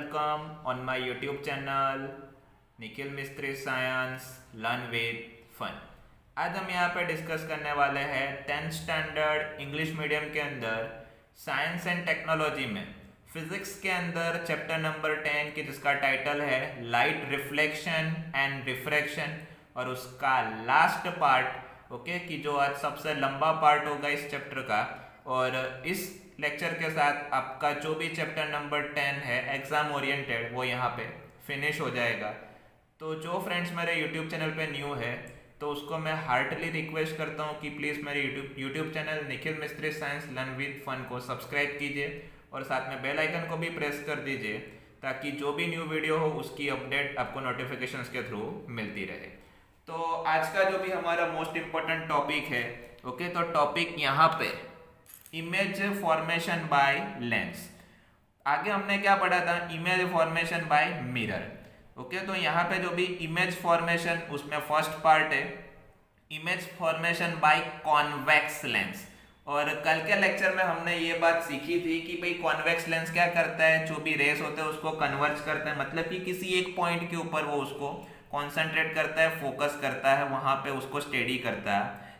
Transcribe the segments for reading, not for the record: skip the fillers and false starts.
welcome on my YouTube channel Nikhil मिस्त्री science learn with fun. आज हम यहाँ पे डिस्कस करने वाले हैं 10th स्टैंडर्ड इंग्लिश मीडियम के अंदर साइंस एंड टेक्नोलॉजी में फिजिक्स के अंदर चैप्टर नंबर 10 की जिसका टाइटल है लाइट रिफ्लेक्शन एंड रिफ्रैक्शन और उसका लास्ट पार्ट ओके कि जो आज सबसे लंबा पार्ट होगा इस चैप्टर का। और इस लेक्चर के साथ आपका जो भी चैप्टर नंबर 10 है एग्जाम ओरिएंटेड वो यहाँ पे फिनिश हो जाएगा। तो जो फ्रेंड्स मेरे यूट्यूब चैनल पे न्यू है तो उसको मैं हार्टली रिक्वेस्ट करता हूँ कि प्लीज़ मेरे यूट्यूब चैनल निखिल मिस्त्री साइंस लर्न विद फन को सब्सक्राइब कीजिए और साथ में बेल आइकन को भी प्रेस कर दीजिए ताकि जो भी न्यू वीडियो हो उसकी अपडेट आपको नोटिफिकेशंस के थ्रू मिलती रहे। तो आज का जो भी हमारा मोस्ट इम्पोर्टेंट टॉपिक है ओके, तो टॉपिक यहाँ पे इमेज फॉर्मेशन बाय लेंस। आगे हमने क्या पढ़ा था, image formation by mirror okay. तो यहाँ पे जो भी इमेज फॉर्मेशन उसमें फर्स्ट पार्ट है image formation by convex lens. और कल के लेक्चर में हमने ये बात सीखी थी कि भाई कॉन्वेक्स लेंस क्या करता है, जो भी रेस होते हैं उसको कन्वर्ज करता है, मतलब कि किसी एक पॉइंट के ऊपर वो उसको कॉन्सेंट्रेट करता है, फोकस करता है, वहां पे उसको स्टेडी करता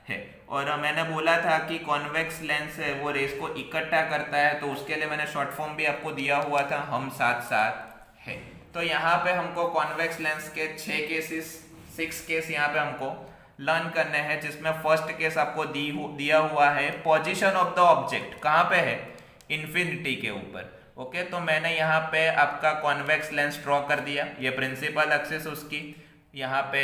है। और मैंने बोला था कि कॉन्वेक्स लेंस है वो रेस को इकट्ठा करता है, तो उसके लिए मैंने शॉर्ट फॉर्म भी आपको दिया हुआ था हम साथ साथ है। तो यहाँ पे हमको कॉन्वेक्स लेंस के 6 केस यहाँ पे हमको लर्न करने हैं, जिसमें फर्स्ट केस आपको दिया हुआ है पोजीशन ऑफ द ऑब्जेक्ट। कहाँ पे है, इन्फिनिटी के ऊपर ओके। तो मैंने यहाँ पे आपका कॉन्वेक्स लेंस ड्रॉ कर दिया, ये प्रिंसिपल एक्सिस उसकी, यहाँ पे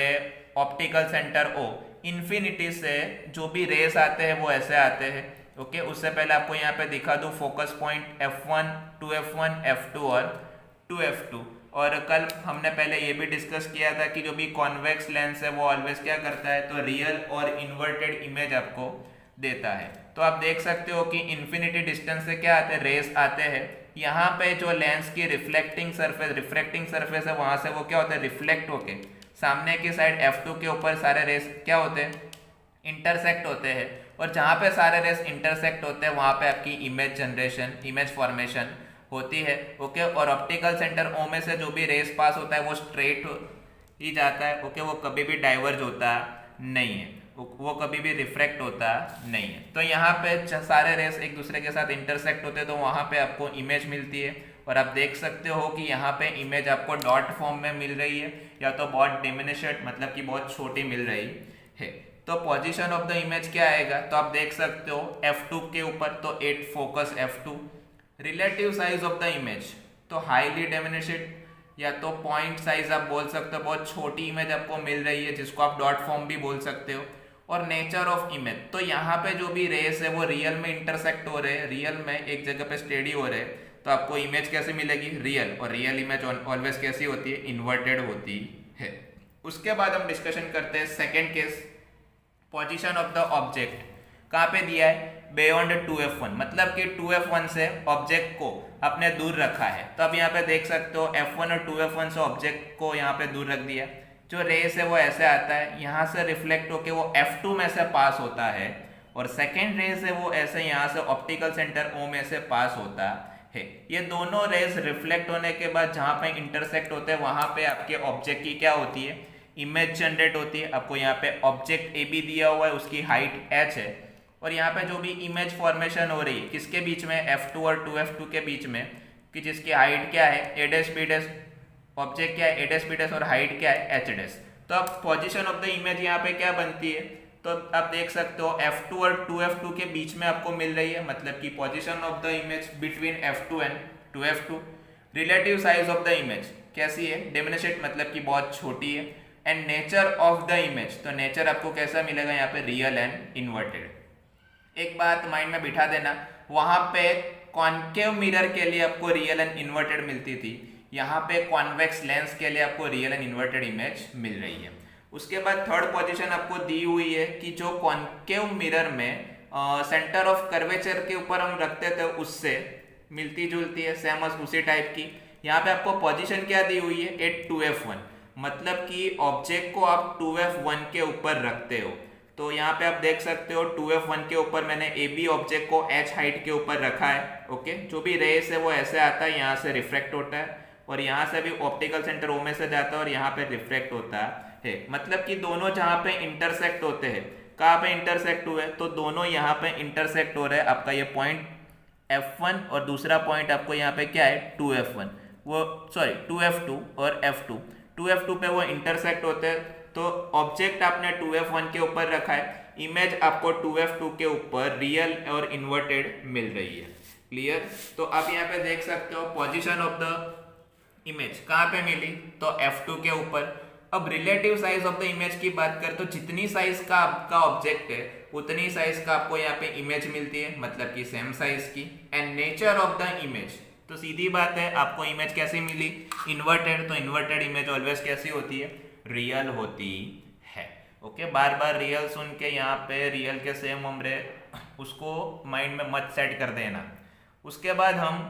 ऑप्टिकल सेंटर ओ, इन्फिनिटी से जो भी रेस आते हैं वो ऐसे आते हैं ओके। उससे पहले आपको यहाँ पे दिखा दूँ focus point F1, 2F1, F2 और 2F2। और कल हमने पहले ये भी डिस्कस किया था कि जो भी कॉन्वेक्स लेंस है वो ऑलवेज क्या करता है, तो रियल और इन्वर्टेड इमेज आपको देता है। तो आप देख सकते हो कि इन्फिनिटी डिस्टेंस से क्या आते हैं, रेस आते हैं। यहाँ पे जो लेंस की रिफ्रैक्टिंग सरफेस है वहां से वो क्या होता है, रिफ्लेक्ट होके सामने की साइड F2 के ऊपर सारे रेस क्या होते हैं, इंटरसेक्ट होते हैं। और जहाँ पे सारे रेस इंटरसेक्ट होते हैं वहाँ पे आपकी इमेज जनरेशन, इमेज फॉर्मेशन होती है ओके। और ऑप्टिकल सेंटर ओ में से जो भी रेस पास होता है वो स्ट्रेट ही जाता है ओके, वो कभी भी डाइवर्ज होता नहीं है, वो कभी भी रिफ्रैक्ट होता नहीं है। तो यहाँ पे सारे रेस एक दूसरे के साथ इंटरसेक्ट होते हैं, तो वहाँ पे आपको इमेज मिलती है। और आप देख सकते हो कि यहाँ पे इमेज आपको डॉट फॉर्म में मिल रही है या तो बहुत डिमिनिश्ड मतलब कि बहुत छोटी मिल रही है। तो पोजीशन ऑफ द इमेज क्या आएगा, तो आप देख सकते हो F2 के ऊपर तो 8 focus F2। Relative size of the image तो हाईली डिमिनिश्ड या तो पॉइंट साइज आप बोल सकते हो, बहुत छोटी इमेज आपको मिल रही है जिसको आप डॉट फॉर्म भी बोल सकते हो। और नेचर ऑफ इमेज तो यहाँ पे जो भी रेस है वो रियल में इंटरसेक्ट हो रहे हैं, रियल में एक जगह पे स्टेडी हो रहे हैं, तो आपको इमेज कैसे मिलेगी, रियल। और रियल इमेज ऑलवेज कैसी होती है, इन्वर्टेड होती है। उसके बाद हम डिस्कशन करते हैं second case, position of the object. कहाँ पे दिया है, बियॉन्ड 2F1, मतलब कि 2F1 से ऑब्जेक्ट को अपने दूर रखा है। तो अब यहाँ पे देख सकते हो F1 और 2F1 से ऑब्जेक्ट को यहाँ पे दूर रख दिया। जो रेस है वो ऐसे आता है, यहाँ से रिफ्लेक्ट होके वो F2 में से पास होता है, और सेकेंड रेस है वो ऐसे यहाँ से ऑप्टिकल सेंटर O में से पास होता है। ये दोनों रेस रिफ्लेक्ट होने के बाद जहाँ पे इंटरसेक्ट होते हैं वहाँ पे आपके ऑब्जेक्ट की क्या होती है, इमेज जनरेट होती है। आपको यहाँ पे ऑब्जेक्ट ए बी दिया हुआ है, उसकी हाइट h है, और यहाँ पे जो भी इमेज फॉर्मेशन हो रही है किसके बीच में, F2 और 2F2 के बीच में, कि जिसकी हाइट क्या है a dash b dash, object क्या है a डैश b डैश और हाइट क्या है h डैश। तो अब पोजीशन ऑफ द इमेज यहाँ पे क्या बनती है, तो आप देख सकते हो F2 और 2F2 के बीच में आपको मिल रही है, मतलब कि position of the image between F2 and 2F2। Relative size of the image कैसी है, डिमिनिश्ड मतलब कि बहुत छोटी है। And nature of the image तो नेचर आपको कैसा मिलेगा यहाँ पे, रियल एंड इन्वर्टेड। एक बात माइंड में बिठा देना, वहां पे कॉन्केव मिरर के लिए आपको रियल एंड इन्वर्टेड मिलती थी, यहाँ पे कॉन्वेक्स लेंस के लिए आपको रियल एंड इन्वर्टेड इमेज मिल रही है। उसके बाद थर्ड पोजीशन आपको दी हुई है कि जो कॉन्केव मिरर में सेंटर ऑफ कर्वेचर के ऊपर हम रखते थे उससे मिलती जुलती है, सेम उसी टाइप की। यहाँ पे आपको पोजीशन क्या दी हुई है, 2F1, मतलब कि ऑब्जेक्ट को आप 2F1 के ऊपर रखते हो। तो यहाँ पे आप देख सकते हो 2F1 के ऊपर मैंने ए बी ऑब्जेक्ट को h हाइट के ऊपर रखा है ओके। जो भी रेस है वो ऐसे आता है, यहाँ से रिफ्रैक्ट होता है और यहाँ से भी ऑप्टिकल सेंटर ओ में से जाता है और यहाँ पे रिफ्रैक्ट होता है। मतलब कि दोनों जहाँ पे इंटरसेक्ट होते हैं, कहाँ पे इंटरसेक्ट हुए, तो दोनों यहाँ पे इंटरसेक्ट हो रहे हैं। आपका ये पॉइंट F1 और दूसरा पॉइंट आपको यहाँ पे क्या है 2F1, वो सॉरी 2F2 और F2, 2F2 पे वो इंटरसेक्ट होते हैं। तो ऑब्जेक्ट आपने 2F1 के ऊपर रखा है, इमेज आपको 2F2 के ऊपर रियल और इन्वर्टेड मिल रही है। क्लियर? तो आप यहाँ पे देख सकते हो पोजीशन ऑफ द इमेज कहाँ पे मिली, तो F2 के ऊपर। अब relative size of the image की बात करें तो जितनी साइज का आपका ऑब्जेक्ट है उतनी साइज का आपको यहाँ पे इमेज मिलती है, मतलब कि सेम साइज की। And nature of the image, तो सीधी बात है आपको इमेज कैसी मिली, इन्वर्टेड। तो इन्वर्टेड इमेज ऑलवेज कैसी होती है, रियल होती है। ओके, बार बार रियल सुन के यहाँ पे रियल के सेम उम्र उसको माइंड में मत सेट कर देना। उसके बाद हम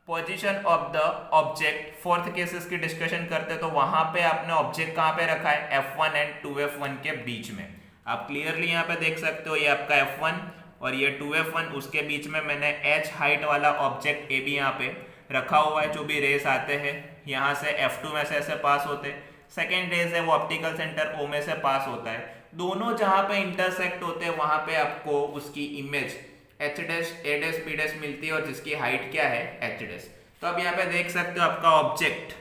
position of the object fourth cases की डिस्कशन करते, तो वहां पे आपने ऑब्जेक्ट कहाँ पे रखा है, F1 एंड 2F1 के बीच में। आप क्लियरली यहाँ पे देख सकते हो, ये आपका F1 और ये 2F1, उसके बीच में मैंने H हाइट वाला ऑब्जेक्ट AB यहाँ पे रखा हुआ है। जो भी रेस आते हैं यहाँ से F2 में से ऐसे पास होते हैं, सेकेंड रेस है वो ऑप्टिकल सेंटर O में से पास होता है। दोनों जहाँ पे इंटरसेक्ट होते हैं वहां पे आपको उसकी image H dash A dash B dash मिलती है और जिसकी हाइट क्या है H डैश। तो अब यहाँ पे देख सकते हो आपका ऑब्जेक्ट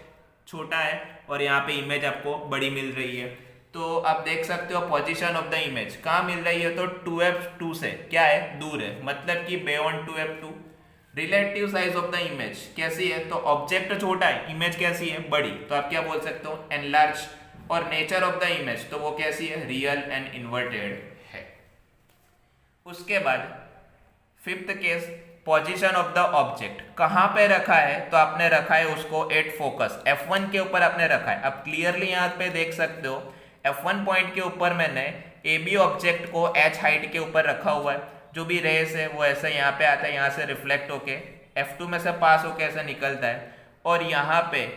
छोटा है और यहाँ पे इमेज आपको बड़ी मिल रही है। तो आप देख सकते हो पोजीशन ऑफ द इमेज कहाँ मिल रही है, तो 2F2 से क्या है, दूर है, मतलब कि beyond 2F2। Relative size of the image कैसी है, तो ऑब्जेक्ट छोटा है, इमेज कैसी है, बड़ी। तो आप क्या बोल सकते हो, एनलार्ज। और नेचर ऑफ द इमेज, तो वो कैसी है, रियल एंड इन्वर्टेड है। उसके बाद fifth case, position of the object कहाँ पे रखा है, तो आपने रखा है उसको एट फोकस, F1 के ऊपर आपने रखा है। आप क्लियरली यहाँ पे देख सकते हो F1 पॉइंट के ऊपर मैंने AB ऑब्जेक्ट को H हाइट के ऊपर रखा हुआ है। जो भी रेस है वो ऐसे यहाँ पे आता है, यहाँ से रिफ्लेक्ट होके F2 में से पास होके ऐसे निकलता है और यहाँ पे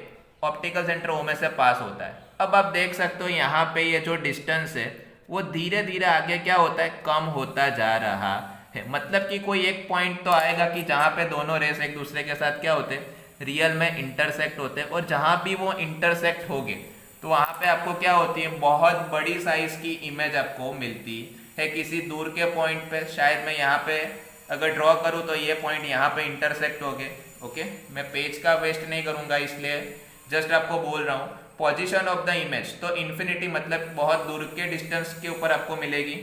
ऑप्टिकल सेंटर O में से पास होता है। अब आप देख सकते हो यहाँ पे ये जो डिस्टेंस है वो धीरे धीरे आगे क्या होता है, कम होता जा रहा है। मतलब कि कोई एक पॉइंट तो आएगा कि जहाँ पे दोनों रेस एक दूसरे के साथ क्या होते हैं, रियल में इंटरसेक्ट होते हैं। और जहाँ भी वो इंटरसेक्ट होंगे तो वहाँ पे आपको क्या होती है, बहुत बड़ी साइज की इमेज आपको मिलती है किसी दूर के पॉइंट पे। शायद मैं यहाँ पे अगर ड्रॉ करूँ तो ये पॉइंट यहाँ पे इंटरसेक्ट हो गए। ओके, मैं पेज का वेस्ट नहीं करूँगा इसलिए जस्ट आपको बोल रहा हूँ। पोजीशन ऑफ द इमेज तो इन्फिनिटी, मतलब बहुत दूर के डिस्टेंस के ऊपर आपको मिलेगी।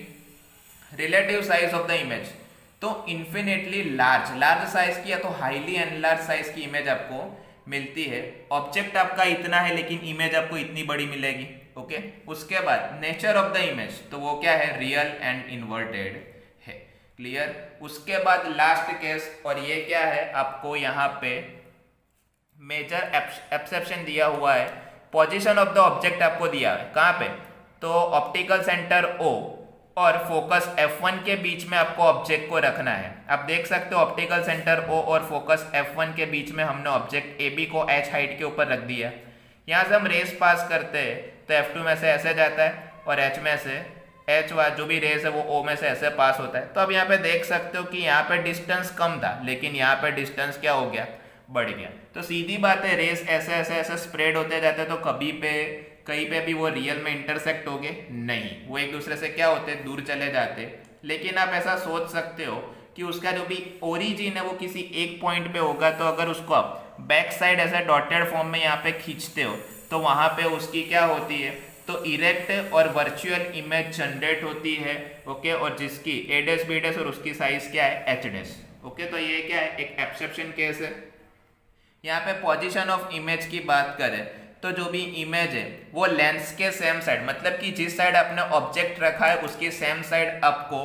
Relative size of the image तो इन्फिनिटली लार्ज, लार्ज साइज की या तो हाईली एनलार्ज साइज की इमेज आपको मिलती है। ऑब्जेक्ट आपका इतना है लेकिन इमेज आपको इतनी बड़ी मिलेगी। ओके, उसके बाद नेचर ऑफ द इमेज तो वो क्या है, रियल एंड इन्वर्टेड है। क्लियर? उसके बाद लास्ट केस, और ये क्या है, आपको यहाँ पे मेजर एक्सेप्शन दिया हुआ है। पोजीशन ऑफ द ऑब्जेक्ट आपको दिया है कहाँ पे, तो ऑप्टिकल सेंटर O और फोकस F1 के बीच में आपको ऑब्जेक्ट को रखना है। आप देख सकते हो ऑप्टिकल सेंटर O और फोकस F1 के बीच में हमने ऑब्जेक्ट AB को H हाइट के ऊपर रख दिया। यहाँ से हम रेस पास करते हैं तो F2 में से ऐसे जाता है और H में से जो भी रेस है वो O में से ऐसे पास होता है। तो अब यहाँ पे देख सकते हो कि यहाँ पे डिस्टेंस कम था लेकिन यहाँ पे डिस्टेंस क्या हो गया, बढ़ गया। तो सीधी बात है, रेस ऐसे ऐसे ऐसे स्प्रेड होते जाते हैं तो कहीं पे भी वो रियल में इंटरसेक्ट हो गए नहीं, वो एक दूसरे से क्या होते, दूर चले जाते। लेकिन आप ऐसा सोच सकते हो कि उसका जो भी ओरिजिन है वो किसी एक पॉइंट पे होगा। तो अगर उसको आप बैक साइड ऐसे डॉटेड फॉर्म में यहाँ पे खींचते हो तो वहाँ पे उसकी क्या होती है, तो इरेक्ट और वर्चुअल इमेज जनरेट होती है। ओके, और जिसकी A डैश B डैश और उसकी साइज क्या है, H डैश। ओके, तो ये क्या है, एक एक्सेप्शन केस है। यहाँ पे पोजीशन ऑफ इमेज की बात करें तो जो भी इमेज है वो लेंस के सेम साइड, मतलब कि जिस साइड आपने ऑब्जेक्ट रखा है उसकी सेम साइड आपको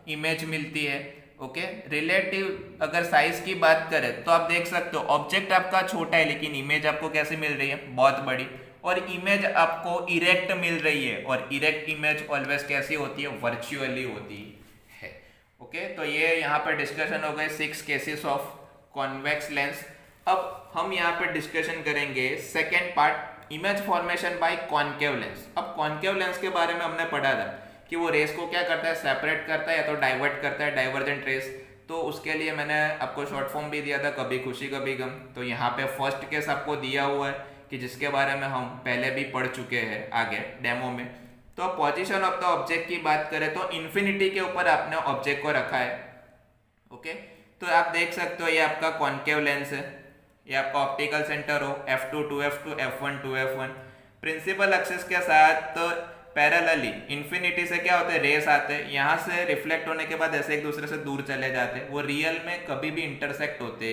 इमेज मिलती है। ओके, रिलेटिव अगर साइज की बात करें तो आप देख सकते हो ऑब्जेक्ट आपका छोटा है लेकिन इमेज आपको कैसे मिल रही है, बहुत बड़ी। और इमेज आपको इरेक्ट मिल रही है और इरेक्ट इमेज ऑलवेज कैसी होती है, वर्चुअली होती है। ओके, तो ये यहाँ पे डिस्कशन हो गए 6 केसेस ऑफ कॉन्वेक्स लेंस। अब हम यहाँ पे डिस्कशन करेंगे second part, image formation by concave lens. अब कॉन्केव लेंस के बारे में हमने पढ़ा था कि वो रेस को क्या करता है, सेपरेट करता है या तो डाइवर्ट करता है, डाइवर्जेंट रेस। तो उसके लिए मैंने आपको शॉर्ट फॉर्म भी दिया था, कभी खुशी कभी गम। तो यहाँ पे फर्स्ट केस आपको दिया हुआ है कि जिसके बारे में हम पहले भी पढ़ चुके हैं आगे डेमो में। तो पोजीशन ऑफ द ऑब्जेक्ट की बात करें तो इन्फिनिटी के ऊपर आपने ऑब्जेक्ट को रखा है। ओके, तो आप देख सकते हो ये आपका कॉन्केव लेंस है, ये आपका ऑप्टिकल सेंटर हो F2 to F2 F1 to F1 principal axis के साथ पैरेलली इन्फिनिटी से क्या होता है, रेस आते हैं, यहाँ से रिफ्लेक्ट होने के बाद ऐसे एक दूसरे से दूर चले जाते हैं, वो रियल में कभी भी इंटरसेक्ट होते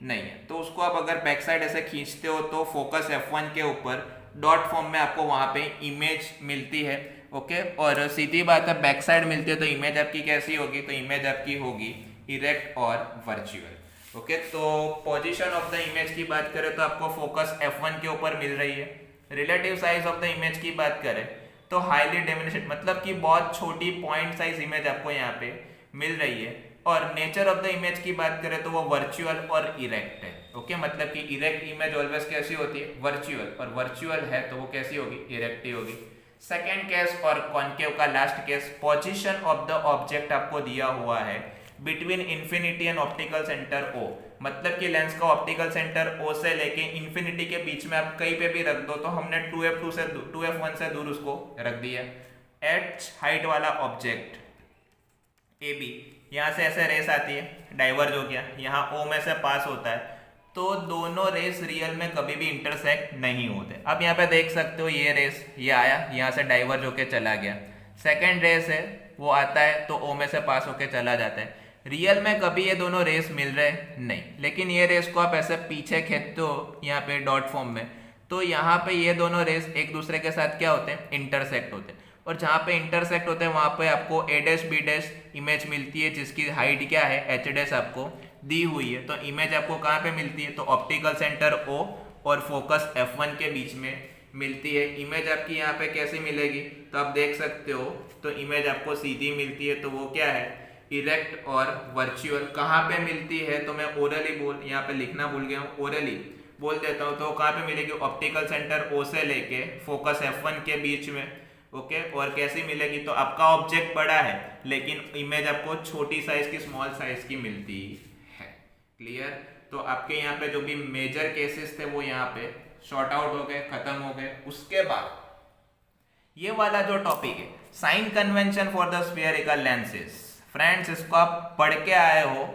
नहीं है। तो उसको आप अगर बैक साइड ऐसे खींचते हो तो फोकस F1 के ऊपर डॉट फॉर्म में आपको वहाँ पे इमेज मिलती है। ओके, और सीधी बात है बैक साइड मिलती है तो इमेज आपकी कैसी होगी, तो इमेज आपकी होगी इरेक्ट और वर्चुअल। ओके, तो पोजीशन ऑफ द इमेज की बात करें तो आपको फोकस F1 के ऊपर मिल रही है। Relative size of the image की बात करें तो हाईली डिमिनिश्ड, मतलब कि बहुत छोटी पॉइंट साइज इमेज आपको यहाँ पे मिल रही है। और नेचर ऑफ द इमेज की बात करें तो वो वर्चुअल और इरेक्ट है। ओके, मतलब कि इरेक्ट इमेज ऑलवेज कैसी होती है, वर्चुअल, और वर्चुअल है तो वो कैसी होगी, इरेक्ट ही होगी। सेकेंड केस और कॉन्केव का last case, position of the object आपको दिया हुआ है between infinity and optical centre O, मतलब कि लेंस का ऑप्टिकल सेंटर O से लेके इन्फिनिटी के बीच में आप कहीं पे भी रख दो, तो हमने 2F1 से दूर उसको रख दिया। H हाइट वाला ऑब्जेक्ट AB, यहाँ से ऐसे रेस आती है, डाइवर्ज हो गया, यहाँ O में से पास होता है, तो दोनों रेस रियल में कभी भी इंटरसेक्ट नहीं होते। अब यहाँ पे देख सकते हो ये रेस, ये आया, यहाँ से डाइवर्ज होके चला गया। सेकेंड रेस है वो आता है तो O में से पास होके चला जाता है। रियल में कभी ये दोनों रेस मिल रहे नहीं, लेकिन ये रेस को आप ऐसे पीछे खींचते हो यहाँ पे डॉट फॉर्म में, तो यहाँ पे ये दोनों रेस एक दूसरे के साथ क्या होते हैं, इंटरसेक्ट होते हैं। और जहाँ पे इंटरसेक्ट होते हैं वहाँ पे आपको A', B' इमेज मिलती है जिसकी हाइट क्या है, H' आपको दी हुई है। तो इमेज आपको कहाँ पे मिलती है, तो ऑप्टिकल सेंटर O और फोकस F1 के बीच में मिलती है। इमेज आपकी यहाँ पे कैसी मिलेगी, तो आप देख सकते हो, तो इमेज आपको सीधी मिलती है, तो वो क्या है, इरेक्ट और वर्चुअल। कहाँ पे मिलती है, तो मैं ओरली यहाँ पे लिखना भूल गया हूँ, ओरली बोल देता हूँ। तो कहाँ पे मिलेगी, ऑप्टिकल सेंटर O से लेके फोकस F1 के बीच में। ओके, और कैसी मिलेगी, तो आपका ऑब्जेक्ट बड़ा है लेकिन इमेज आपको छोटी साइज की, स्मॉल साइज की मिलती है। क्लियर? तो आपके यहाँ पे जो भी मेजर केसेस थे वो यहाँ पे शॉर्ट आउट हो गए, खत्म हो गए। उसके बाद ये वाला जो टॉपिक है, sign convention for the spherical lenses, friends इसको आप पढ़ के आए हो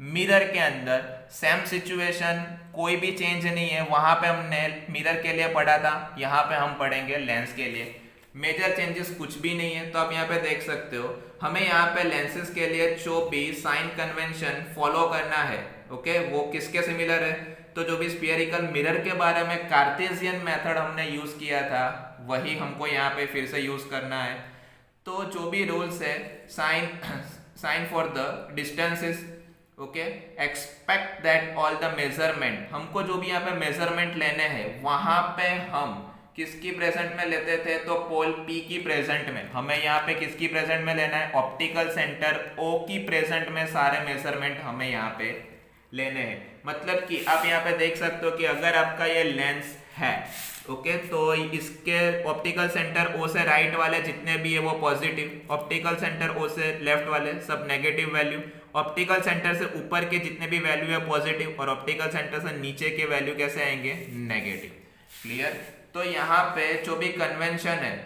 मिरर के अंदर, सेम सिचुएशन, कोई भी चेंज नहीं है। वहां पे हमने मिरर के लिए पढ़ा था, यहाँ पे हम पढ़ेंगे लेंस के लिए। मेजर चेंजेस कुछ भी नहीं है। तो आप यहाँ पे देख सकते हो, हमें यहाँ पे लेंसेज के लिए जो भी साइन कन्वेंशन फॉलो करना है, ओके, वो किसके सिमिलर है, तो जो भी स्फेरिकल मिरर के बारे में कार्टेशियन मेथड हमने यूज किया था वही हमको यहाँ पे फिर से यूज करना है। तो जो भी रूल्स है, sign for the distances, okay, expect that all the measurement, हमको जो भी यहाँ पे मेजरमेंट लेने हैं वहां पे हम किसकी प्रेजेंट में लेते थे, तो पोल P की प्रेजेंट में। हमें यहाँ पे किसकी प्रेजेंट में लेना है, ऑप्टिकल सेंटर O की प्रेजेंट में सारे मेजरमेंट हमें यहाँ पे लेने हैं। मतलब कि आप यहाँ पे देख सकते हो कि अगर आपका ये लेंस है, ओके, तो इसके ऑप्टिकल सेंटर O से राइट वाले जितने भी है वो पॉजिटिव, ऑप्टिकल सेंटर O से लेफ्ट वाले सब नेगेटिव वैल्यू, ऑप्टिकल सेंटर से ऊपर के जितने भी वैल्यू है पॉजिटिव, और ऑप्टिकल सेंटर से नीचे के वैल्यू कैसे आएंगे, नेगेटिव। क्लियर? तो यहाँ पे जो भी कन्वेंशन है,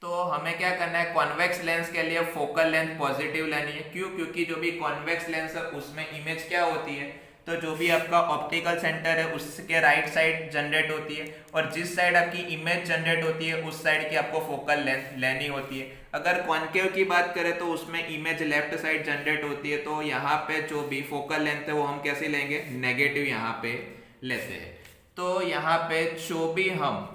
तो हमें क्या करना है, कॉन्वेक्स लेंस के लिए फोकल लेंथ पॉजिटिव लेनी है। क्यों? क्योंकि जो भी कॉन्वेक्स लेंस है उसमें इमेज क्या होती है, तो जो भी आपका ऑप्टिकल सेंटर है उसके राइट साइड जनरेट होती है, और जिस साइड आपकी इमेज जनरेट होती है उस साइड की आपको फोकल लेंथ लेनी होती है। अगर कॉन्केव की बात करें तो उसमें इमेज लेफ्ट साइड जनरेट होती है, तो यहाँ पे जो भी फोकल लेंथ है वो हम कैसे लेंगे, नेगेटिव यहाँ पे लेते हैं। तो यहाँ पे जो भी हम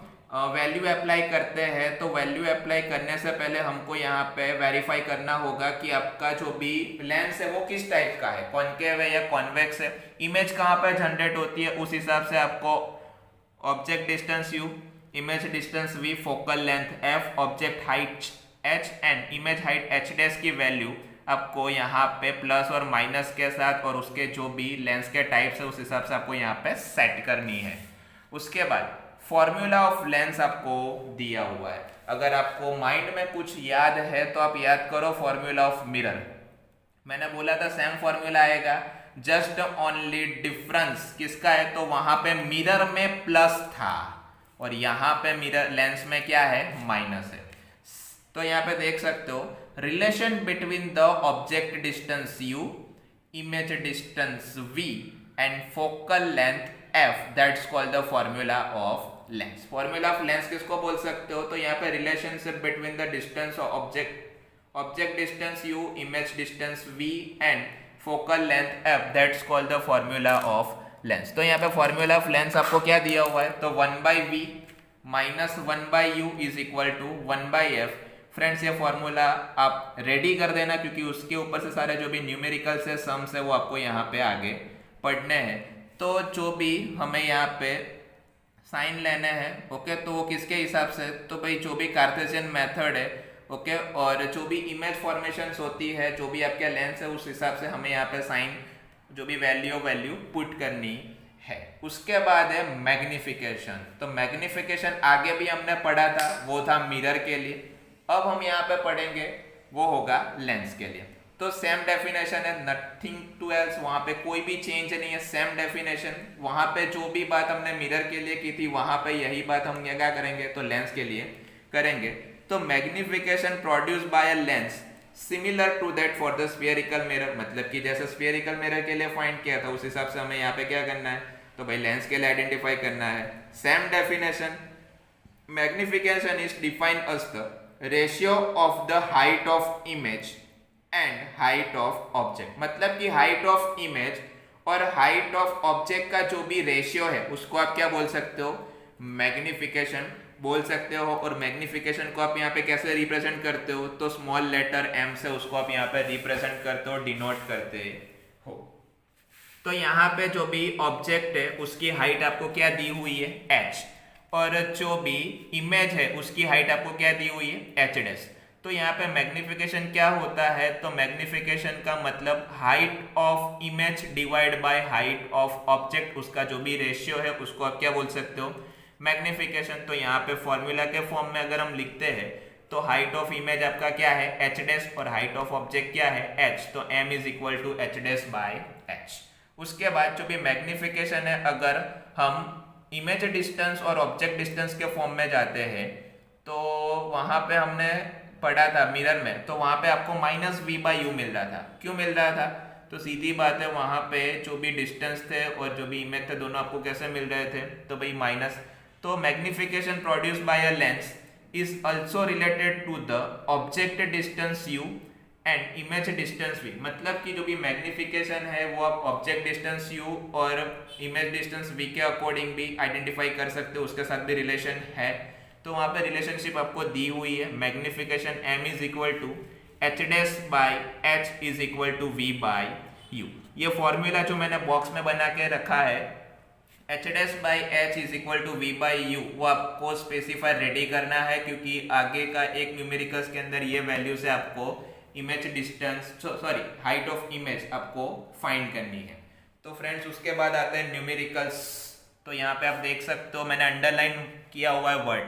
वैल्यू अप्लाई करते हैं, तो वैल्यू अप्लाई करने से पहले हमको यहाँ पे वेरीफाई करना होगा कि आपका जो भी लेंस है वो किस टाइप का है, कॉन्केव है या कॉन्वेक्स है, इमेज कहाँ पे जनरेट होती है, उस हिसाब से आपको object distance U, image distance V, focal length F, object height H and image height H' की वैल्यू आपको यहाँ पे प्लस और माइनस के साथ, और उसके जो भी लेंस के टाइप्स है उस हिसाब से आपको यहाँ पे सेट करनी है। उसके बाद फॉर्मूला ऑफ लेंस आपको दिया हुआ है। अगर आपको माइंड में कुछ याद है तो आप याद करो फॉर्मूला ऑफ मिरर। मैंने बोला था सेम फॉर्मूला आएगा, जस्ट ओनली डिफरेंस किसका है, तो वहां पे मिरर में प्लस था और यहाँ पे मिरर लेंस में क्या है, माइनस है। तो यहाँ पे देख सकते हो relation between the object distance u, image distance v and focal length f, that's called the formula of lens. Formula of lens किसको बोल सकते हो, तो यहाँ पे relationship between the distance of object distance u, image distance v and focal length f, that's called the formula of lens. तो यहाँ पे फॉर्मूला ऑफ लेंस आपको क्या दिया हुआ है, तो 1/v minus 1/u is equal to 1/f। Friends ये फॉर्मूला आप रेडी कर देना, क्योंकि उसके ऊपर से सारे जो भी न्यूमेरिकल्स है, सम्स है, वो आपको यहाँ पे आगे पढ़ने हैं। तो जो भी हमें यहाँ पे साइन लेने हैं, ओके, तो वो किसके हिसाब से, तो भाई जो भी कार्टेशियन मेथड है, ओके, और जो भी इमेज फॉर्मेशंस होती है, जो भी आपके लेंस है, उस हिसाब से हमें यहाँ पे साइन जो भी वैल्यू पुट करनी है। उसके बाद है मैग्निफिकेशन। तो मैग्निफिकेशन आगे भी हमने पढ़ा था, वो था मिरर के लिए। अब हम यहाँ पे पढ़ेंगे वो होगा लेंस के लिए। तो सेम डेफिनेशन है, नथिंग टू एल्स, वहां पे कोई भी चेंज नहीं है, सेम डेफिनेशन। वहां पे जो भी बात हमने मिरर के लिए की थी, वहां पे यही बात हम क्या करेंगे, तो लेंस के लिए करेंगे। तो magnification produce by a lens similar to that for the spherical mirror, मतलब कि जैसे स्फेरिकल मिरर के लिए फाइंड किया था, उस हिसाब से हमें यहाँ पे क्या करना है, तो भाई लेंस के लिए आइडेंटिफाई करना है। Same definition, magnification is defined as the ratio of the height of image and height of object, मतलब कि हाइट ऑफ इमेज और हाइट ऑफ ऑब्जेक्ट का जो भी रेशियो है, उसको आप क्या बोल सकते हो, मैग्निफिकेशन बोल सकते हो। और मैग्निफिकेशन को आप यहाँ पे कैसे रिप्रेजेंट करते हो, तो स्मॉल लेटर m से उसको आप यहाँ पे रिप्रेजेंट करते हो, डिनोट करते हो। तो यहाँ पे जो भी ऑब्जेक्ट है उसकी हाइट आपको क्या दी हुई है, h, और जो भी इमेज है उसकी हाइट आपको क्या दी हुई है, h डैश। तो यहाँ पे मैग्निफिकेशन क्या होता है, तो मैग्निफिकेशन का मतलब height of image divide by height of object, उसका जो भी रेशियो है उसको आप क्या बोल सकते हो, मैग्निफिकेशन। तो यहाँ पे फॉर्मूला के फॉर्म में अगर हम लिखते हैं, तो हाइट ऑफ इमेज आपका क्या है, h डैश, और हाइट ऑफ ऑब्जेक्ट क्या है, h, तो m is equal to h dash by h। उसके बाद जो भी मैग्निफिकेशन है, अगर हम इमेज डिस्टेंस और ऑब्जेक्ट डिस्टेंस के फॉर्म में जाते हैं, तो वहां पे हमने पढ़ा था मिरर में, तो वहां पे आपको माइनस v/u मिल रहा था। क्यों मिल रहा था, तो सीधी बात है, वहां पे जो भी डिस्टेंस थे और जो भी इमेज थे, दोनों आपको कैसे मिल रहे थे, तो भाई माइनस। तो magnification produce by a lens is also related to the object distance u and image distance v, मतलब कि जो भी मैग्निफिकेशन है वो आप ऑब्जेक्ट डिस्टेंस u और इमेज डिस्टेंस v के अकॉर्डिंग भी आइडेंटिफाई कर सकते हो, उसके साथ भी रिलेशन है। तो वहाँ पे रिलेशनशिप आपको दी हुई है, magnification m is equal to h dash by h is equal to v by u। ये फॉर्मूला जो मैंने बॉक्स में बना के रखा है, h dash by h is equal to v by u, वो आपको स्पेसिफाई रेडी करना है, क्योंकि आगे का एक न्यूमेरिकल्स के अंदर ये वैल्यू से आपको image distance, sorry height of image आपको फाइंड करनी है। तो फ्रेंड्स उसके बाद आते हैं न्यूमेरिकल्स। तो यहाँ पे आप देख सकते हो मैंने अंडरलाइन किया हुआ है word,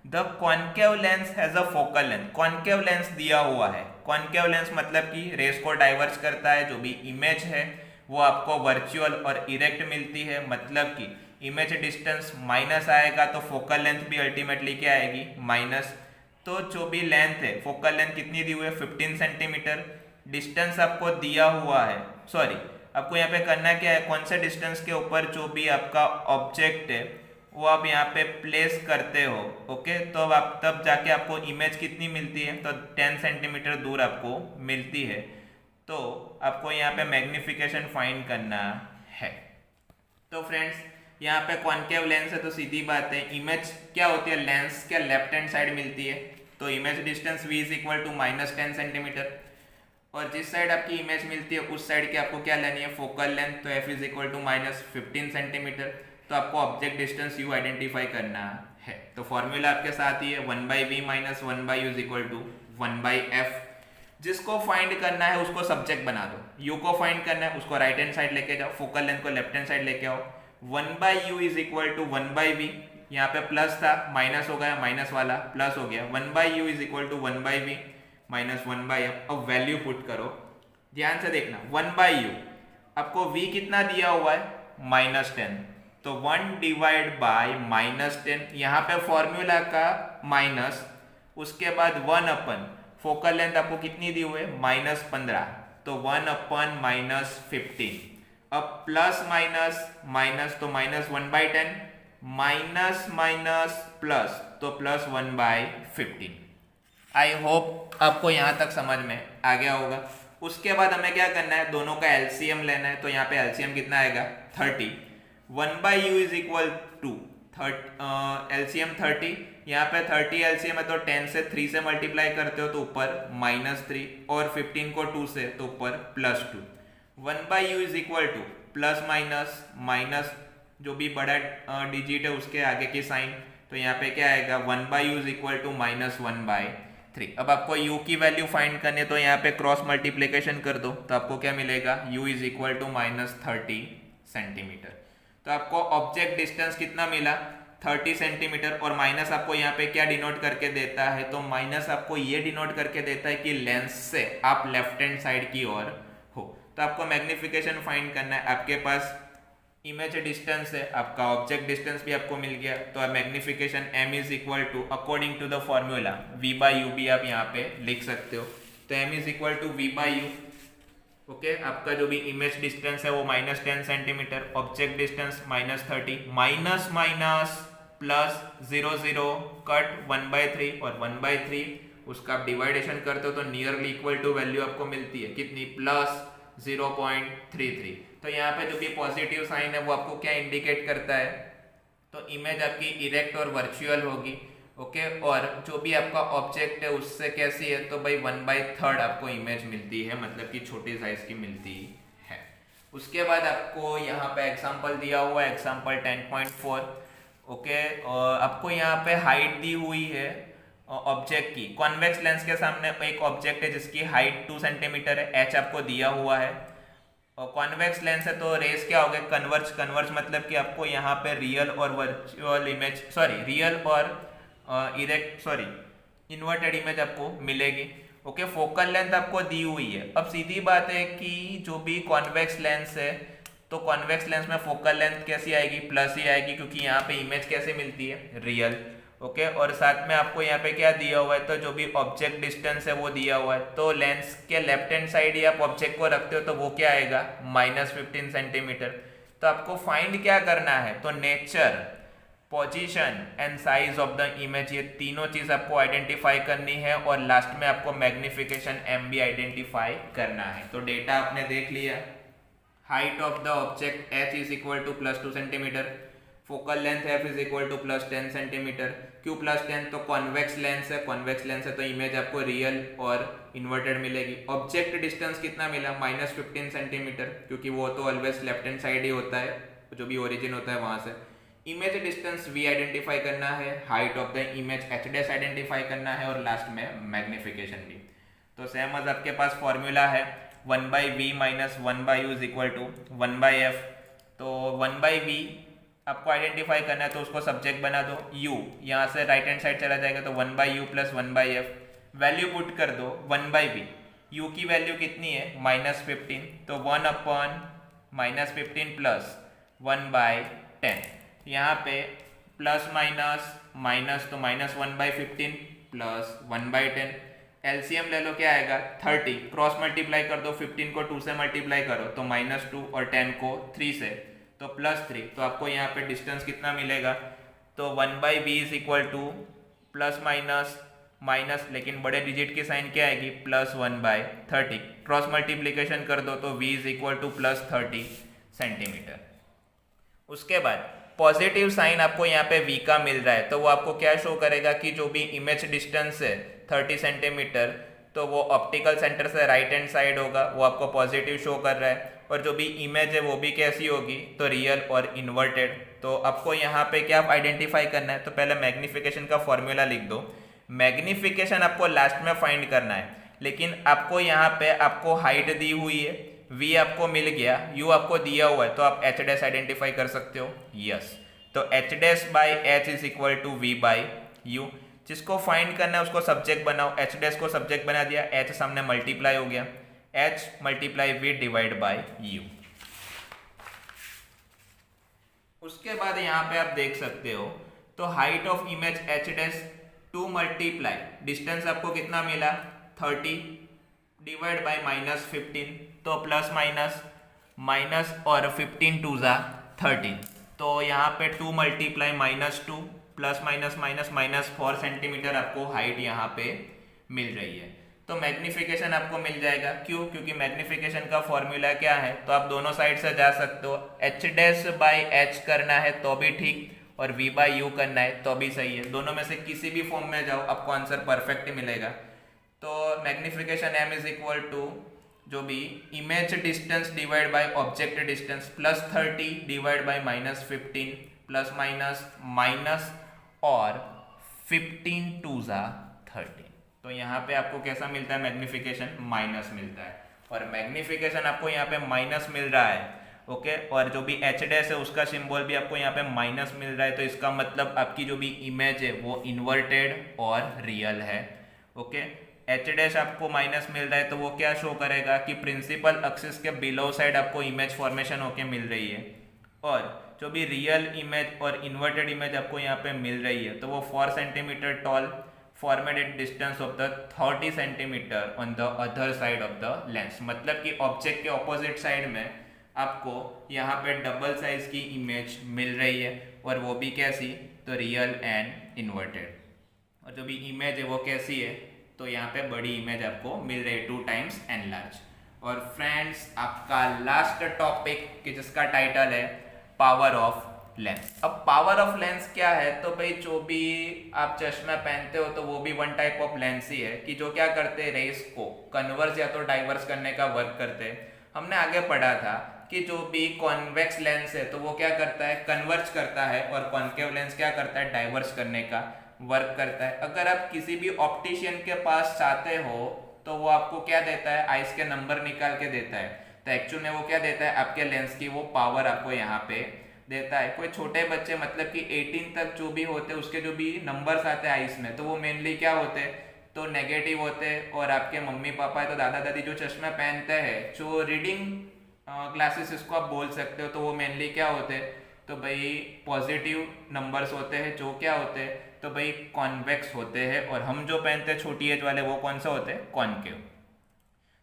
the concave lens has a focal length. Concave lens दिया हुआ है, कॉन्केव लेंस मतलब कि रेस को डाइवर्ज करता है, जो भी इमेज है वो आपको वर्चुअल और इरेक्ट मिलती है, मतलब कि इमेज डिस्टेंस माइनस आएगा तो फोकल लेंथ भी अल्टीमेटली क्या आएगी, माइनस। तो जो भी लेंथ है, फोकल लेंथ कितनी दी हुई है, 15 सेंटीमीटर। डिस्टेंस आपको दिया हुआ है, सॉरी आपको यहाँ पे करना क्या है, कौन से डिस्टेंस के ऊपर जो भी आपका ऑब्जेक्ट है वो आप यहाँ पे प्लेस करते हो, ओके। तो अब आप तब जाके आपको इमेज कितनी मिलती है, तो 10 सेंटीमीटर दूर आपको मिलती है। तो आपको यहाँ पे मैग्निफिकेशन फाइंड करना है। तो फ्रेंड्स यहाँ पे कॉन्केव लेंस है, तो सीधी बात है, इमेज क्या होती है, लेंस क्या लेफ्ट हैंड साइड मिलती है, तो image distance v is equal to -10 centimetre, और जिस साइड आपकी इमेज मिलती है उस साइड की आपको क्या लेनी है, फोकल लेंथ, तो f is equal to -15 centimetre. तो आपको ऑब्जेक्ट डिस्टेंस u आइडेंटिफाई करना है। तो फॉर्मूला आपके साथ ही है, 1/v minus 1/u is equal to 1/f। जिसको फाइंड करना है उसको सब्जेक्ट बना दो, u को फाइंड करना है उसको राइट हैंड साइड लेके जाओ, फोकल लेंथ को लेफ्ट हैंड साइड लेके आओ। 1/u is equal to 1/v, यहाँ पे प्लस था माइनस हो गया, माइनस वाला प्लस हो गया, 1/u is equal to 1/v minus 1/f। अब वैल्यू पुट करो, ध्यान से देखना, 1/u, आपको v कितना दिया हुआ है, -10, तो 1 डिवाइड बाय -10, यहाँ पे फॉर्मूला का माइनस, उसके बाद 1 अपन फोकल लेंथ आपको कितनी दी हुई है, -15, तो 1 अपन -15, अब प्लस माइनस माइनस तो -1/10, माइनस माइनस प्लस तो +1/15। आई होप आपको यहाँ तक समझ में आ गया होगा। उसके बाद हमें क्या करना है, दोनों का एलसीएम लेना है, तो यहाँ पे एलसीएम कितना आएगा, 30, 1/u is equal to LCM 30, यहाँ पे 30 एलसीएम है तो 10 से 3 से मल्टीप्लाई करते हो तो ऊपर -3 और 15 को 2 से तो ऊपर +2, 1/u is equal two plus minus minus जो भी बड़ा डिजिट है उसके आगे की साइन, तो यहाँ पे क्या आएगा, 1/u इज इक्वल टू -1/3। अब आपको u की वैल्यू फाइंड करनी है तो यहाँ पे क्रॉस मल्टीप्लिकेशन कर दो, तो आपको क्या मिलेगा, u is equal to -30 centimetre. तो आपको ऑब्जेक्ट डिस्टेंस कितना मिला, 30 सेंटीमीटर, और माइनस आपको यहाँ पे क्या डिनोट करके देता है, तो माइनस आपको ये डिनोट करके देता है कि लेंस से आप लेफ्ट हैंड साइड की ओर हो। तो आपको मैग्निफिकेशन फाइंड करना है, आपके पास इमेज डिस्टेंस है, आपका ऑब्जेक्ट डिस्टेंस भी आपको मिल गया, तो magnification m is equal to according to the formula v/u भी आप यहाँ पे लिख सकते हो, तो m is equal to v/u। Okay, आपका जो भी इमेज डिस्टेंस है वो -10 centimetre, object distance -30, minus minus plus 0 0 cut 1/3 और 1/3 उसका आप डिवाइडेशन करते हो तो नियरली इक्वल टू वैल्यू आपको मिलती है कितनी, +0.33। तो यहाँ पे जो भी पॉजिटिव साइन है वो आपको क्या इंडिकेट करता है, तो इमेज आपकी इरेक्ट और वर्चुअल होगी। ओके, और जो भी आपका ऑब्जेक्ट है उससे कैसी है, तो भाई 1/3 आपको इमेज मिलती है, मतलब कि छोटी साइज की मिलती है। उसके बाद आपको यहाँ पे एग्जांपल दिया हुआ है, एग्जांपल 10.4। ओके, आपको यहाँ पे हाइट दी हुई है ऑब्जेक्ट की, कॉन्वेक्स लेंस के सामने एक ऑब्जेक्ट है जिसकी हाइट 2 सेंटीमीटर है, एच आपको दिया हुआ है, और कॉन्वेक्स लेंस है तो रेस क्या हो गए, कन्वर्ज। कन्वर्ज मतलब कि आपको यहाँ पे रियल और वर्चुअल इमेज, रियल और इन्वर्टेड इमेज आपको मिलेगी। ओके, फोकल लेंथ आपको दी हुई है। अब सीधी बात है कि जो भी कॉन्वेक्स लेंस है तो कॉन्वेक्स लेंस में फोकल लेंथ कैसी आएगी, प्लस ही आएगी, क्योंकि यहाँ पे इमेज कैसे मिलती है, रियल। ओके, और साथ में आपको यहाँ पे क्या दिया हुआ है, तो जो भी ऑब्जेक्ट डिस्टेंस है वो दिया हुआ है, तो लेंस के लेफ्ट हैंड साइड ही आप ऑब्जेक्ट को रखते हो तो वो क्या आएगा, -15 सेंटीमीटर। तो आपको फाइंड क्या करना है, तो nature, position and size of the image, ये तीनों चीज आपको आइडेंटिफाई करनी है, और लास्ट में आपको मैग्निफिकेशन m भी आइडेंटिफाई करना है। तो डेटा आपने देख लिया, height of the object h is equal to +2 centimetre, focal length f is equal to +10 centimetre. क्यों +10, तो कॉन्वेक्स लेंस है, कॉन्वेक्स लेंस है तो इमेज आपको रियल और इन्वर्टेड मिलेगी। ऑब्जेक्ट डिस्टेंस कितना मिला, -15 सेंटीमीटर, क्योंकि वो तो ऑलवेज लेफ्ट हैंड साइड ही होता है, जो भी ओरिजिन होता है वहां से। इमेज डिस्टेंस v आइडेंटिफाई करना है, height of the image h' identify करना है, और लास्ट में मैग्निफिकेशन भी। तो सेम एज आपके पास फॉर्मूला है 1/v minus 1/u is equal to 1/f। तो 1/v आपको आइडेंटिफाई करना है तो उसको सब्जेक्ट बना दो, u यहाँ से राइट हैंड साइड चला जाएगा तो 1/u plus 1/f, value put कर दो 1/v, u की वैल्यू कितनी है, -15, तो 1/-15 प्लस 1/10, यहाँ पे प्लस माइनस माइनस तो -1/15 प्लस 1/10, एलसीएम ले लो, क्या आएगा 30, क्रॉस मल्टीप्लाई कर दो, 15 को 2 से मल्टीप्लाई करो तो -2 और 10 को 3 से तो +3, तो आपको यहाँ पे डिस्टेंस कितना मिलेगा, तो 1/v is equal two plus minus minus, लेकिन बड़े डिजिट की साइन क्या आएगी, +1/30, क्रॉस मल्टीप्लिकेशन कर दो तो v is equal to +30 centimetre. उसके बाद पॉजिटिव साइन आपको यहाँ पे v का मिल रहा है, तो वो आपको क्या शो करेगा कि जो भी इमेज डिस्टेंस है 30 सेंटीमीटर, तो वो ऑप्टिकल सेंटर से राइट हैंड साइड होगा, वो आपको पॉजिटिव शो कर रहा है, और जो भी इमेज है वो भी कैसी होगी, तो रियल और इन्वर्टेड। तो आपको यहाँ पे क्या आइडेंटिफाई करना है, तो पहले मैग्निफिकेशन का फॉर्मूला लिख दो, मैग्निफिकेशन आपको लास्ट में फाइंड करना है, लेकिन आपको यहाँ पे आपको हाइट दी हुई है, v आपको मिल गया, u आपको दिया हुआ है, तो आप h' आइडेंटिफाई कर सकते हो, यस। तो h' is equal to v/u, जिसको फाइंड करना है उसको सब्जेक्ट बनाओ, h' को सब्जेक्ट बना दिया, h सामने मल्टीप्लाई हो गया, h multiply v divide by u। उसके बाद यहाँ पे आप देख सकते हो, तो height of image h dash to multiply distance आपको कितना मिला 30 डिवाइड बाय -15, तो प्लस माइनस और 15 टू ज़ा 13, तो यहाँ पे 2 मल्टीप्लाई -2 प्लस माइनस 4 सेंटीमीटर आपको हाइट यहाँ पे मिल रही है। तो मैग्निफिकेशन आपको मिल जाएगा, क्यों? क्योंकि मैग्निफिकेशन का फॉर्मूला क्या है, तो आप दोनों साइड से जा सकते हो, h डैश बाई h करना है तो भी ठीक, और v बाई u करना है तो भी सही है। दोनों में से किसी भी फॉर्म में जाओ आपको आंसर परफेक्ट मिलेगा। तो magnification m is equal to जो भी image distance divide by object distance plus 30 divide by -15 plus minus और 15 टू ज़ा 13, तो यहाँ पे आपको कैसा मिलता है मैग्निफिकेशन माइनस मिलता है, और मैग्निफिकेशन आपको यहाँ पे माइनस मिल रहा है, ओके। और जो भी एच डैश है उसका सिंबल भी आपको यहाँ पे माइनस मिल रहा है, तो इसका मतलब आपकी जो भी इमेज है वो इन्वर्टेड और रियल है, ओके। एच डैश आपको माइनस मिल रहा है तो वो क्या शो करेगा कि प्रिंसिपल एक्सिस के बिलो साइड आपको इमेज फॉर्मेशन होके मिल रही है, और जो भी रियल इमेज और इन्वर्टेड इमेज आपको यहाँ पे मिल रही है तो वो 4 centimetre toll formed at distance of the 30 centimetre on the other side of the lens. मतलब कि ऑब्जेक्ट के ऑपोजिट साइड में आपको यहाँ पे डबल साइज की इमेज मिल रही है, और वो भी कैसी, तो रियल एंड इन्वर्टेड। और जो भी इमेज है वो कैसी है, तो यहाँ पे बड़ी इमेज आपको मिल रही है 2 टाइम्स एनलार्ज। और फ्रेंड्स आपका लास्ट टॉपिक कि जिसका टाइटल है पावर ऑफ लेंस। अब पावर ऑफ लेंस क्या है, तो भाई जो भी आप चश्मा पहनते हो तो वो भी वन टाइप ऑफ लेंस ही है कि जो क्या करते हैं रेस को कन्वर्स या तो डाइवर्स करने का वर्क करते हैं। हमने आगे पढ़ा था कि जो भी कॉन्वेक्स लेंस है तो वो क्या करता है कन्वर्ज करता है, और कॉन्केव लेंस क्या करता है डाइवर्स करने का वर्क करता है। अगर आप किसी भी ऑप्टिशियन के पास जाते हो तो वो आपको क्या देता है, आइस के नंबर निकाल के देता है, तो एक्चुअल में वो क्या देता है आपके लेंस की वो पावर आपको यहाँ पे देता है। कोई छोटे बच्चे मतलब कि 18 तक जो भी होते हैं उसके जो भी नंबर्स आते हैं आइस में, तो वो मेनली क्या होते हैं, तो नेगेटिव होते हैं। और आपके मम्मी पापा है तो दादा दादी जो चश्मा पहनते हैं, जो रीडिंग ग्लासेस इसको आप बोल सकते हो, तो वो मेनली क्या होते हैं, तो भाई पॉजिटिव नंबर्स होते हैं, जो क्या होते हैं, तो भाई कॉन्वेक्स होते हैं। और हम जो पहनते हैं छोटी एज वाले वो कौन सा होते हैं, कॉन्केव।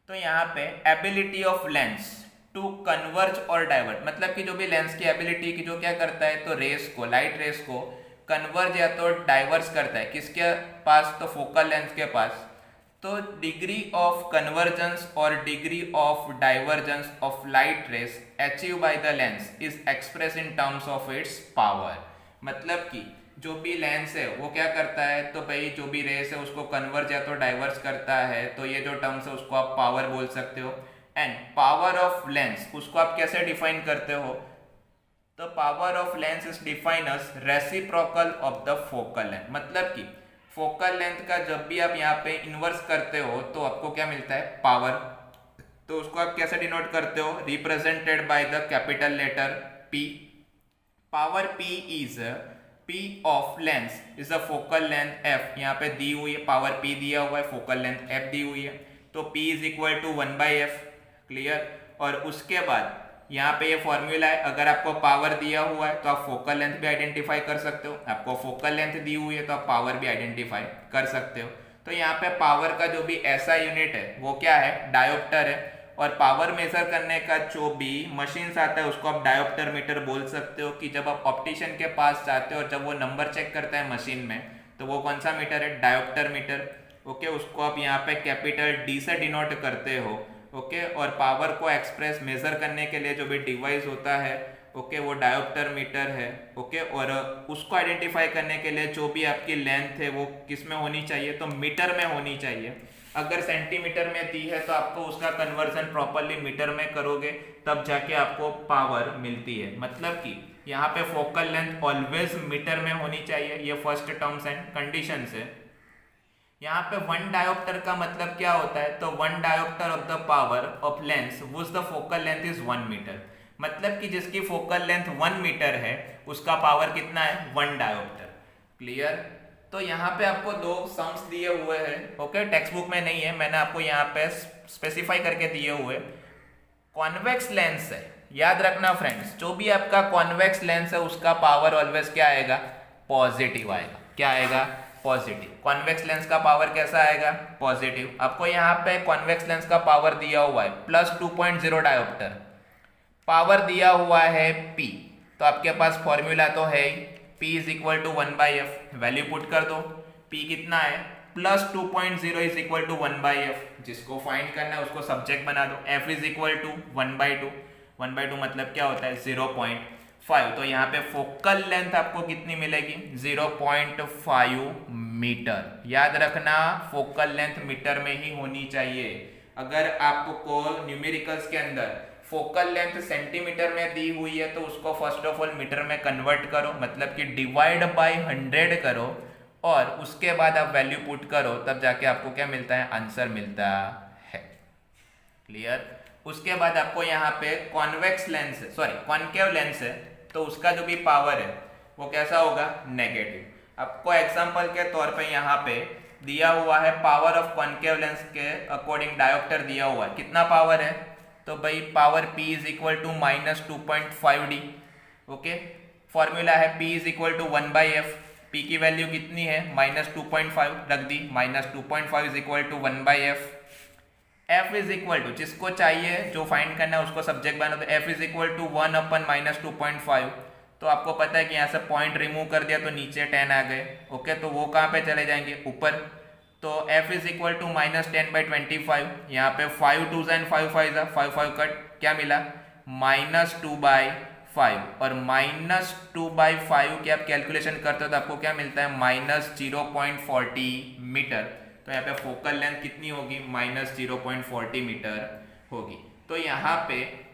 तो यहाँ पे ability of lens to converge और डाइवर्ट, मतलब कि जो भी लेंस की एबिलिटी की जो क्या करता है, तो रेस को, लाइट रेस को कन्वर्ज या तो डाइवर्स करता है, किसके पास, तो फोकल लेंस के पास। तो डिग्री ऑफ कन्वर्जेंस और degree of divergence of light rays achieve by the lens is express in terms of its power. मतलब कि जो भी लेंस है वो क्या करता है, तो भाई जो भी रेस है उसको कन्वर्ज या तो डाइवर्स करता है, तो ये जो टर्म्स है उसको आप पावर बोल सकते हो। एंड पावर ऑफ लेंस उसको आप कैसे डिफाइन करते हो, तो power of lens is define as reciprocal of the focal length. मतलब कि फोकल लेंथ का जब भी आप यहाँ पे इन्वर्स करते हो तो आपको क्या मिलता है, पावर। तो उसको आप कैसे डिनोट करते हो, represented by the capital letter P। Power P is P of lens is a focal length F, यहाँ पे दी हुई है, पावर P दिया हुआ है, फोकल लेंथ F दी हुई है, तो P is equal to 1/F, clear. और उसके बाद यहाँ पे ये फॉर्मूला है, अगर आपको पावर दिया हुआ है तो आप फोकल लेंथ भी आइडेंटिफाई कर सकते हो, आपको फोकल लेंथ दी हुई है तो आप पावर भी आइडेंटिफाई कर सकते हो। तो यहाँ पे पावर का जो भी ऐसा यूनिट है वो क्या है, डायोप्टर है। और पावर मेजर करने का जो भी मशीन्स आता है उसको आप डायोप्टर मीटर बोल सकते हो, कि जब आप ऑप्टिशियन के पास जाते हो और जब वो नंबर चेक करता है मशीन में, तो वो कौन सा मीटर है, डायोप्टर मीटर, ओके। उसको आप यहाँ पे कैपिटल D से डिनोट करते हो, ओके। और पावर को एक्सप्रेस मेजर करने के लिए जो भी डिवाइस होता है, ओके, वो डायोप्टर मीटर है, ओके। और उसको आइडेंटिफाई करने के लिए जो भी आपकी लेंथ है वो किस में होनी चाहिए, तो मीटर में होनी चाहिए। अगर सेंटीमीटर में दी है तो आपको उसका कन्वर्जन प्रॉपरली मीटर में करोगे तब जाके आपको पावर मिलती है। मतलब कि यहाँ पे फोकल लेंथ ऑलवेज मीटर में होनी चाहिए, ये फर्स्ट टर्म्स एंड कंडीशन है। यहाँ पे 1 डायोप्टर का मतलब क्या होता है, तो 1 dioptre of the power of lens which the focal length is 1 metre. मतलब कि जिसकी फोकल लेंथ 1 मीटर है उसका पावर कितना है, 1 डायोप्टर, क्लियर। तो यहाँ पे आपको दो सम्स दिए हुए हैं, ओके, टेक्स्ट बुक में नहीं है, मैंने आपको यहाँ पे स्पेसिफाई करके दिए हुए। कॉन्वेक्स लेंस है, याद रखना फ्रेंड्स, जो भी आपका कॉन्वेक्स लेंस है उसका पावर ऑलवेज क्या आएगा, पॉजिटिव आएगा। क्या आएगा, पॉजिटिव। कॉन्वेक्स लेंस का पावर कैसा आएगा, पॉजिटिव। आपको यहाँ पे कॉन्वेक्स लेंस का पावर दिया हुआ है प्लस 2.0 डायोप्टर, पावर दिया हुआ है P, तो आपके पास फॉर्मूला तो है ही, P is equal to 1/f, value put कर दो। P कितना है, plus 2.0 is equal to 1/f, जिसको फाइंड करना है उसको सब्जेक्ट बना दो। F इज इक्वल टू 1/2, 1/2 मतलब क्या होता है, 0.5। तो यहाँ पे फोकल लेंथ आपको कितनी मिलेगी, 0.5 मीटर। याद रखना फोकल लेंथ मीटर में ही होनी चाहिए। अगर आपको न्यूमेरिकल्स के अंदर फोकल लेंथ सेंटीमीटर में दी हुई है तो उसको फर्स्ट ऑफ ऑल मीटर में कन्वर्ट करो, मतलब कि डिवाइड बाय 100 करो और उसके बाद आप वैल्यू पुट करो, तब जाके आपको क्या मिलता है, आंसर मिलता है। क्लियर। उसके बाद आपको यहाँ पे कॉन्वेक्स लेंस है, सॉरी कॉनकेव लेंस है, तो उसका जो भी पावर है वो कैसा होगा, नेगेटिव। आपको एग्जांपल के तौर पे यहाँ पे दिया हुआ है पावर ऑफ कॉनकेव लेंस के अकॉर्डिंग डायोप्टर दिया हुआ है, कितना पावर है, तो भाई power P is equal to -2.5D, okay. Formula है P is equal to 1/f, P की वैल्यू कितनी है, -2.5 रख दी, -2.5 is equal to 1/f। F is equal to, जिसको चाहिए जो फाइंड करना है उसको सब्जेक्ट बना दो, F इज इक्वल टू 1/-2.5। तो आपको पता है कि यहाँ से पॉइंट रिमूव कर दिया तो नीचे 10 आ गए, ओके, तो वो कहाँ पे चले जाएंगे, ऊपर। तो F इज इक्वल टू -10/25, यहाँ पे 5 2 and 5 5 5 कट, क्या मिला, -2/5, और -2/5 की आप कैलकुलेशन करते हो तो आपको क्या मिलता है, -0.40 मीटर। तो यहाँ पे फोकल लेंथ कितनी होगी, -0.40 मीटर होगी। तो यहाँ पे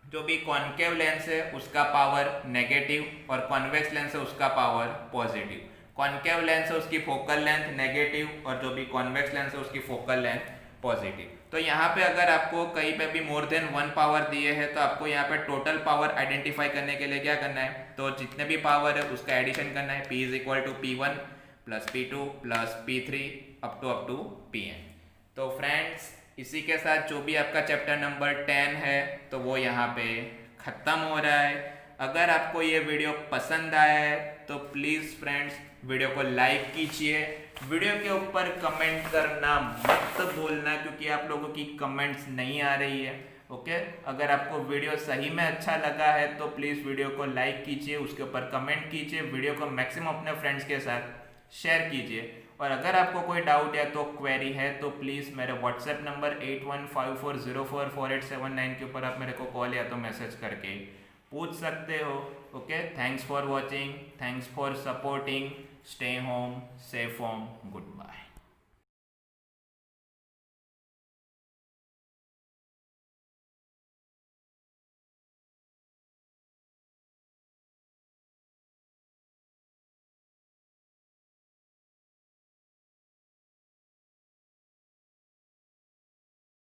जो भी कॉनकेव लेंस है उसका पावर नेगेटिव और कॉन्वेक्स लेंस है उसका पावर पॉजिटिव। कॉनकेव लेंस है उसकी फोकल लेंथ नेगेटिव और जो भी कॉन्वेक्स लेंस है उसकी फोकल लेंथ पॉजिटिव। तो यहाँ पे अगर आपको कहीं पे भी मोर देन 1 पावर दिए हैं तो आपको यहाँ पे टोटल पावर आइडेंटिफाई करने के लिए क्या करना है, तो जितने भी पावर है उसका एडिशन करना है। P is equal to P1 plus P2 plus P3 up to Pn। तो फ्रेंड्स इसी के साथ जो भी आपका चैप्टर नंबर 10 है तो वो यहाँ पे ख़त्म हो रहा है। अगर आपको ये वीडियो पसंद आया है तो प्लीज़ फ्रेंड्स वीडियो को लाइक कीजिए, वीडियो के ऊपर कमेंट करना मत भूलना क्योंकि आप लोगों की कमेंट्स नहीं आ रही है, ओके। अगर आपको वीडियो सही में अच्छा लगा है तो प्लीज़ वीडियो को लाइक कीजिए, उसके ऊपर कमेंट कीजिए, वीडियो को मैक्सिमम अपने फ्रेंड्स के साथ शेयर कीजिए। और अगर आपको कोई डाउट है तो क्वेरी है तो प्लीज़ मेरे व्हाट्सएप नंबर 8154044879 के ऊपर आप मेरे को कॉल या तो मैसेज करके पूछ सकते हो, okay. Thanks for watching, thanks for supporting, stay home, safe home, good bye.